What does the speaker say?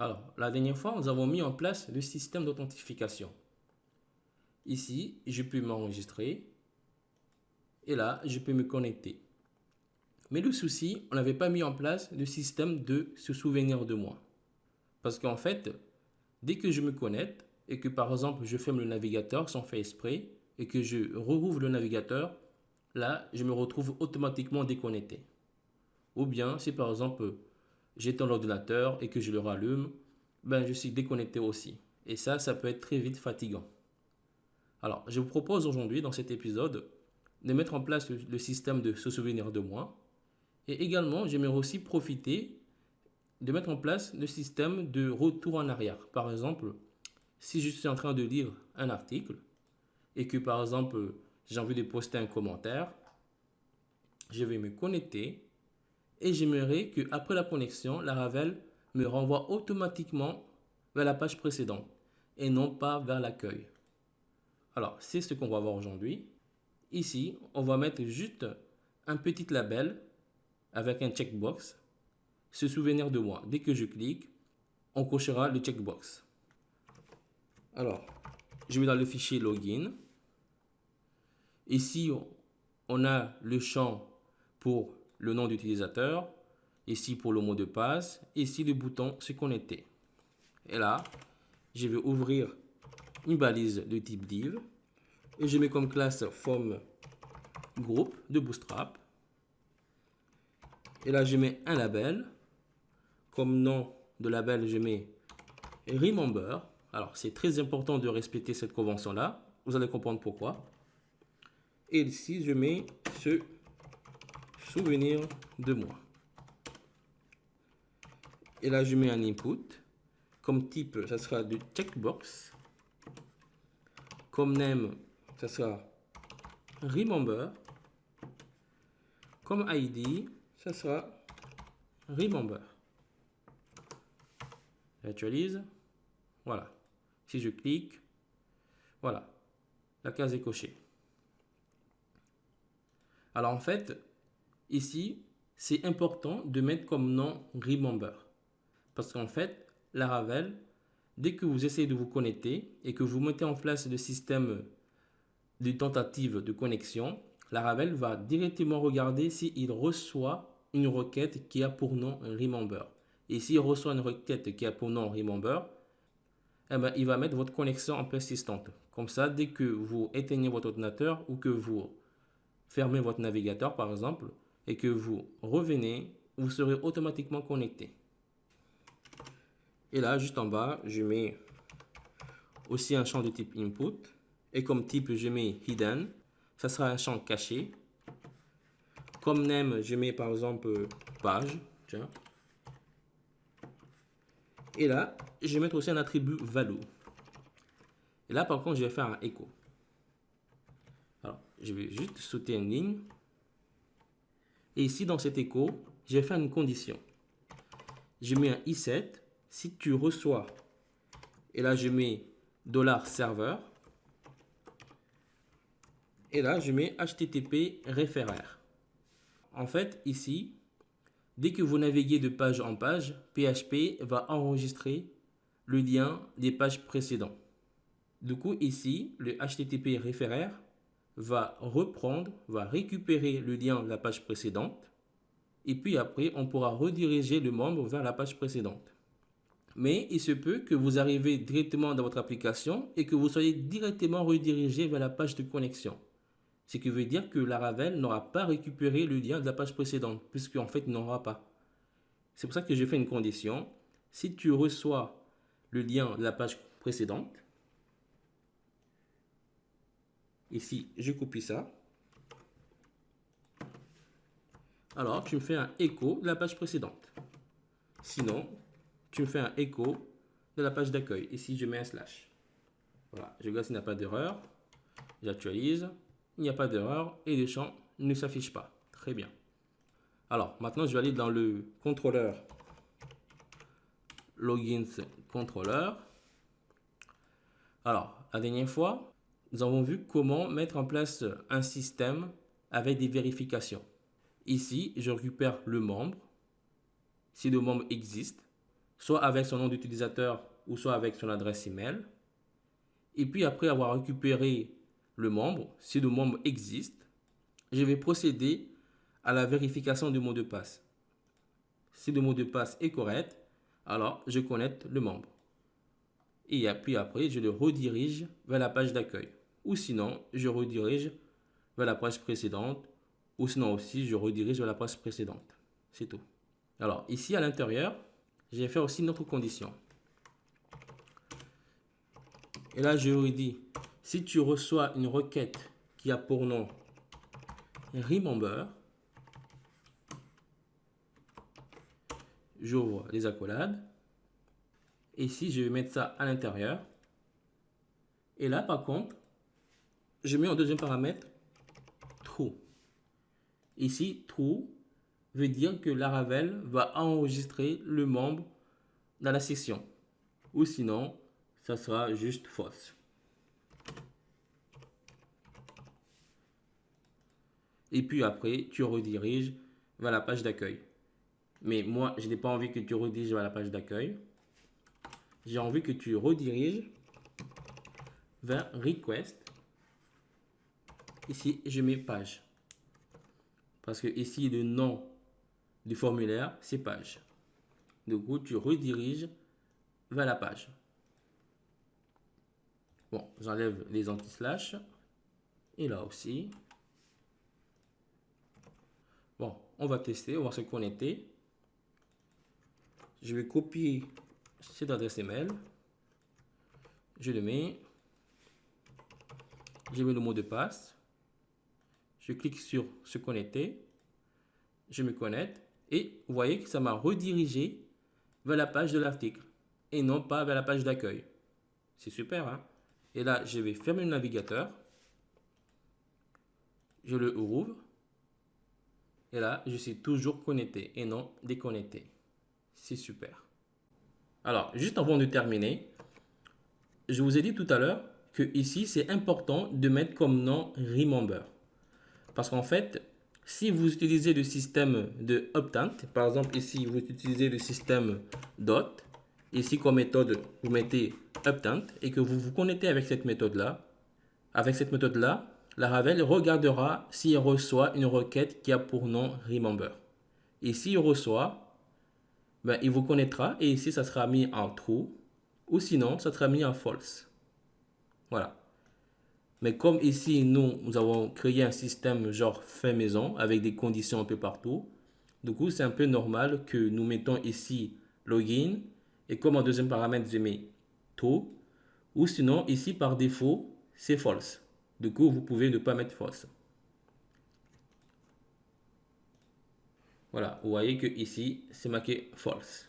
Alors, la dernière fois, nous avons mis en place le système d'authentification. Ici, je peux m'enregistrer et là, je peux me connecter. Mais le souci, on n'avait pas mis en place le système de se souvenir de moi. Parce qu'en fait, dès que je me connecte et que par exemple, je ferme le navigateur sans faire exprès et que je rouvre le navigateur, là, je me retrouve automatiquement déconnecté. Ou bien, si par exemple, j'éteins l'ordinateur et que je le rallume, ben, je suis déconnecté aussi. Et ça peut être très vite fatigant. Alors, je vous propose aujourd'hui, dans cet épisode, de mettre en place le système de se souvenir de moi. Et également, j'aimerais aussi profiter de mettre en place le système de retour en arrière. Par exemple, si je suis en train de lire un article et que par exemple, j'ai envie de poster un commentaire, je vais me connecter et j'aimerais qu'après la connexion, Laravel me renvoie automatiquement vers la page précédente et non pas vers l'accueil. Alors, c'est ce qu'on va voir aujourd'hui. Ici, on va mettre juste un petit label avec un checkbox. Se souvenir de moi. Dès que je clique, on cochera le checkbox. Alors, je vais dans le fichier login. Ici, on a le champ pour le nom d'utilisateur. Ici, pour le mot de passe. Ici, le bouton se connecter. Et là, je vais ouvrir une balise de type div. Et je mets comme classe form groupe de Bootstrap. Et là, je mets un label. Comme nom de label, je mets remember. Alors, c'est très important de respecter cette convention-là. Vous allez comprendre pourquoi. Et ici, je mets se souvenir de moi. Et là, je mets un input. Comme type, ça sera du checkbox. Comme name, ça sera remember. Comme ID, ça sera remember. J'actualise. Voilà. Si je clique, voilà. La case est cochée. Alors en fait, ici, c'est important de mettre comme nom remember. Parce qu'en fait, Laravel, dès que vous essayez de vous connecter et que vous mettez en place le système de tentative de connexion, Laravel va directement regarder s'il reçoit une requête qui a pour nom remember. Et s'il reçoit une requête qui a pour nom remember, eh ben, il va mettre votre connexion en persistante. Comme ça, dès que vous éteignez votre ordinateur ou que vous fermez votre navigateur, par exemple, et que vous revenez, vous serez automatiquement connecté. Et là, juste en bas, je mets aussi un champ de type input. Et comme type, je mets hidden. Ça sera un champ caché. Comme name, je mets par exemple page. Tiens. Et là, je vais mettre aussi un attribut value. Et là, par contre, je vais faire un echo. Alors, je vais juste sauter une ligne. Et ici, dans cet echo, je vais faire une condition. Je mets un i7. Si tu reçois, et là, je mets $server. Et là, je mets HTTP referrer. En fait, ici, dès que vous naviguez de page en page, PHP va enregistrer le lien des pages précédentes. Du coup, ici, le HTTP referrer va reprendre, va récupérer le lien de la page précédente. Et puis après, on pourra rediriger le membre vers la page précédente. Mais il se peut que vous arrivez directement dans votre application et que vous soyez directement redirigé vers la page de connexion. Ce qui veut dire que Laravel n'aura pas récupéré le lien de la page précédente, puisqu'en fait, il n'en aura pas. C'est pour ça que j'ai fait une condition. Si tu reçois le lien de la page précédente, ici, je copie ça. Alors, tu me fais un écho de la page précédente. Sinon, tu me fais un écho de la page d'accueil. Ici, je mets un slash. Voilà, je regarde s'il n'y a pas d'erreur. J'actualise. Il n'y a pas d'erreur et le champ ne s'affiche pas. Très bien. Alors, maintenant, je vais aller dans le contrôleur login controller. Alors, la dernière fois, nous avons vu comment mettre en place un système avec des vérifications. Ici, je récupère le membre, si le membre existe. soit avec son nom d'utilisateur ou soit avec son adresse email. Et puis après avoir récupéré le membre, si le membre existe, je vais procéder à la vérification du mot de passe. Si le mot de passe est correct, alors je connecte le membre. Et puis après, je le redirige vers la page d'accueil. Ou sinon, je redirige vers la page précédente. Ou sinon aussi, je redirige vers la page précédente. C'est tout. Alors, ici à l'intérieur, je vais faire aussi une autre condition. Et là, je lui dis, si tu reçois une requête qui a pour nom remember, j'ouvre les accolades. Et ici, je vais mettre ça à l'intérieur. Et là, par contre, je mets en deuxième paramètre true. Ici, true veut dire que Laravel va enregistrer le membre dans la section. Ou sinon, ça sera juste false. Et puis après, tu rediriges vers la page d'accueil. Mais moi, je n'ai pas envie que tu rediriges vers la page d'accueil. J'ai envie que tu rediriges vers request. Ici, je mets page. Parce que ici, le nom du formulaire, c'est page. Du coup, tu rediriges vers la page. Bon, j'enlève les anti-slash. Et là aussi. Bon, on va tester, on va se connecter. Je vais copier cette adresse email. Je le mets. Je mets le mot de passe. Je clique sur se connecter. Je me connecte. Et vous voyez que ça m'a redirigé vers la page de l'article. Et non pas vers la page d'accueil. C'est super, hein? Et là, je vais fermer le navigateur. Je le rouvre. Et là, je suis toujours connecté et non déconnecté. C'est super. Alors, juste avant de terminer, je vous ai dit tout à l'heure que ici, c'est important de mettre comme nom remember. Parce qu'en fait, si vous utilisez le système de optant, par exemple ici, vous utilisez le système dot, ici comme méthode, vous mettez optant et que vous vous connectez avec cette méthode-là, Laravel regardera s'il reçoit une requête qui a pour nom remember. Et s'il reçoit, ben, il vous connaîtra et ici, ça sera mis en true ou sinon, ça sera mis en false. Voilà. Mais comme ici, nous avons créé un système genre fait maison avec des conditions un peu partout. Du coup, c'est un peu normal que nous mettons ici login et comme en deuxième paramètre, je mets true ou sinon, ici, par défaut, c'est false. Du coup, vous pouvez ne pas mettre false. Voilà, vous voyez que ici, c'est marqué false.